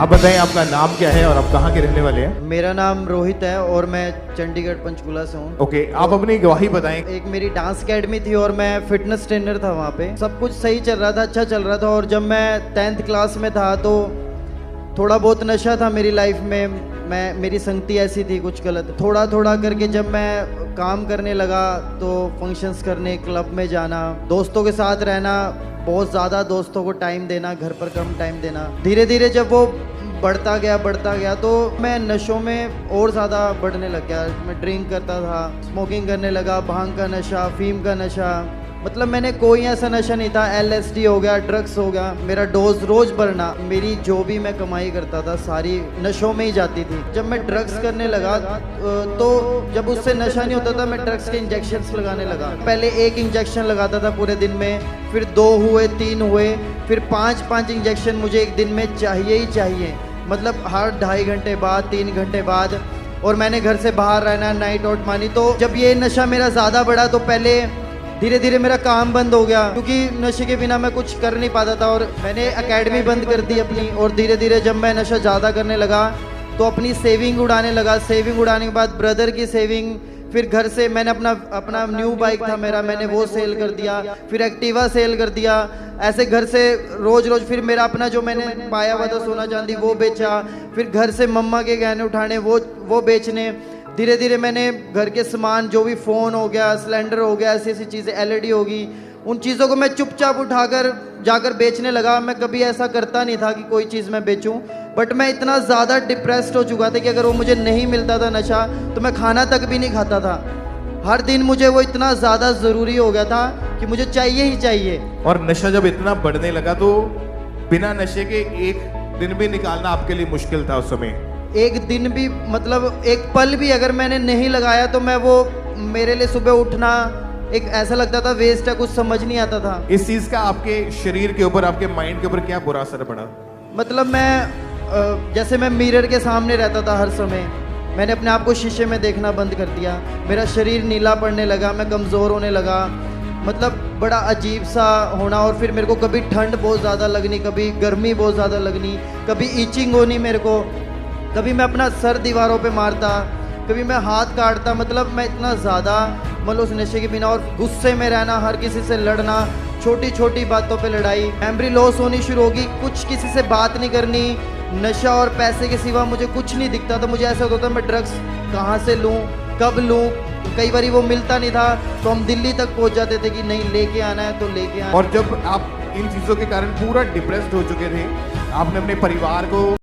आप बताएं आपका नाम क्या है और आप कहाँ के रहने वाले हैं? मेरा नाम रोहित है और मैं चंडीगढ़ पंचकुला से हूँ। ओके, आप अपनी गवाही बताएं। एक मेरी डांस एकेडमी थी और मैं फिटनेस ट्रेनर था वहाँ पे। सब कुछ सही चल रहा था, अच्छा चल रहा था। और जब मैं 10th क्लास में था तो थोड़ा बहुत नशा था मेरी लाइफ में। मेरी संगति ऐसी थी कुछ गलत। थोड़ा थोड़ा करके जब मैं काम करने लगा तो फंक्शंस करने, क्लब में जाना, दोस्तों के साथ रहना, बहुत ज़्यादा दोस्तों को टाइम देना, घर पर कम टाइम देना। धीरे धीरे जब वो बढ़ता गया तो मैं नशों में और ज़्यादा बढ़ने लग गया। मैं ड्रिंक करता था, स्मोकिंग करने लगा, भांग का नशा, फीम का नशा। मतलब मैंने कोई ऐसा नशा नहीं था। LSD हो गया, ड्रग्स हो गया, मेरा डोज रोज बढ़ना। मेरी जो भी मैं कमाई करता था सारी नशों में ही जाती थी। जब मैं ड्रग्स करने लगा तो जब उससे नशा नहीं होता था मैं ड्रग्स के इंजेक्शंस लगाने लगा। पहले 1 इंजेक्शन लगाता था पूरे दिन में, फिर 2 हुए, 3 हुए, फिर 5 इंजेक्शन मुझे एक दिन में चाहिए ही चाहिए। मतलब हर 2.5 घंटे बाद, 3 घंटे बाद। और मैंने घर से बाहर रहना, नाइट आउट मानी। तो जब ये नशा मेरा ज़्यादा बढ़ा तो पहले धीरे धीरे मेरा काम बंद हो गया, क्योंकि नशे के बिना मैं कुछ कर नहीं पाता था। और मैंने एकेडमी बंद कर दी अपनी। और धीरे धीरे जब मैं नशा ज़्यादा करने लगा तो अपनी सेविंग उड़ाने लगा। सेविंग उड़ाने के बाद ब्रदर की सेविंग, फिर घर से मैंने अपना न्यू बाइक था मेरा, मैंने वो सेल कर दिया, फिर एक्टिवा सेल कर दिया। ऐसे घर से रोज रोज फिर मेरा अपना जो मैंने पाया हुआ था सोना चांदी वो बेचा, फिर घर से मम्मा के गहने उठाने वो बेचने। धीरे धीरे मैंने घर के सामान जो भी फ़ोन हो गया, सिलेंडर हो गया, ऐसी ऐसी चीज़ें, LED होगी, उन चीज़ों को मैं चुपचाप उठाकर जाकर बेचने लगा। मैं कभी ऐसा करता नहीं था कि कोई चीज़ मैं बेचूं, बट मैं इतना ज़्यादा डिप्रेस्ड हो चुका था कि अगर वो मुझे नहीं मिलता था नशा तो मैं खाना तक भी नहीं खाता था। हर दिन मुझे वो इतना ज़्यादा ज़रूरी हो गया था कि मुझे चाहिए ही चाहिए। और नशा जब इतना बढ़ने लगा तो बिना नशे के एक दिन भी निकालना आपके लिए मुश्किल था उस समय? एक दिन भी, मतलब एक पल भी अगर मैंने नहीं लगाया तो मेरे लिए सुबह उठना एक ऐसा लगता था वेस्ट है, कुछ समझ नहीं आता था। इस चीज का आपके शरीर के ऊपर, आपके माइंड के ऊपर क्या बुरा असर पड़ा? मतलब जैसे मैं मिरर के सामने रहता था हर समय, मैंने अपने आप को शीशे में देखना बंद कर दिया। मेरा शरीर नीला पड़ने लगा, मैं कमज़ोर होने लगा, मतलब बड़ा अजीब सा होना। और फिर मेरे को कभी ठंड बहुत ज़्यादा लगनी, कभी गर्मी बहुत ज़्यादा लगनी, कभी ईचिंग होनी मेरे को, कभी मैं अपना सर दीवारों पे मारता, कभी मैं हाथ काटता। मतलब मैं इतना ज़्यादा उस नशे के बिना, और गुस्से में रहना, हर किसी से लड़ना, छोटी छोटी बातों पे लड़ाई, मेमोरी लॉस होनी शुरू होगी, कुछ किसी से बात नहीं करनी। नशा और पैसे के सिवा मुझे कुछ नहीं दिखता था। मुझे ऐसा होता था मैं ड्रग्स कहाँ से लूँ, कब लूँ। कई बार वो मिलता नहीं था तो हम दिल्ली तक पहुँच जाते थे कि नहीं लेके आना है तो लेके आना। और जब आप इन चीज़ों के कारण पूरा डिप्रेस्ड हो चुके थे, आपने अपने परिवार को